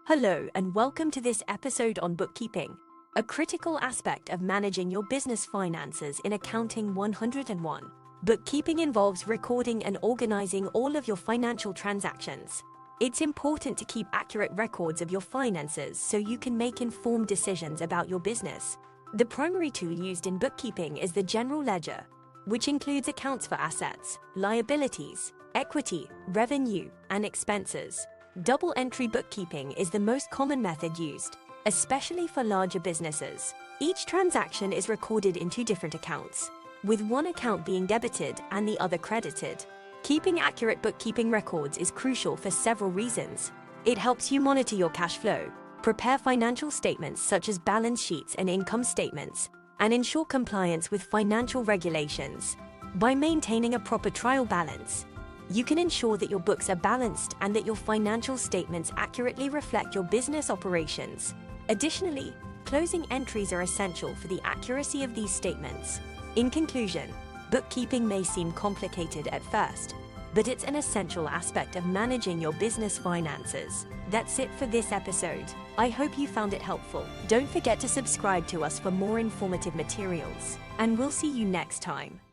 Hello and welcome to this episode on bookkeeping, a critical aspect of managing your business finances in Accounting 101. Bookkeeping involves recording and organizing all of your financial transactions. It's important to keep accurate records of your finances so you can make informed decisions about your business. The primary tool used in bookkeeping is the general ledger, which includes accounts for assets, liabilities, equity, revenue, and expenses. Double entry bookkeeping is the most common method used, especially for larger businesses. Each transaction is recorded in two different accounts, with one account being debited and the other credited. Keeping accurate bookkeeping records is crucial for several reasons. It helps you monitor your cash flow, prepare financial statements such as balance sheets and income statements, and ensure compliance with financial regulations. By maintaining a proper trial balance, you can ensure that your books are balanced and that your financial statements accurately reflect your business operations. Additionally, closing entries are essential for the accuracy of these statements. In conclusion, bookkeeping may seem complicated at first, but it's an essential aspect of managing your business finances. That's it for this episode. I hope you found it helpful. Don't forget to subscribe to us for more informative materials, and we'll see you next time.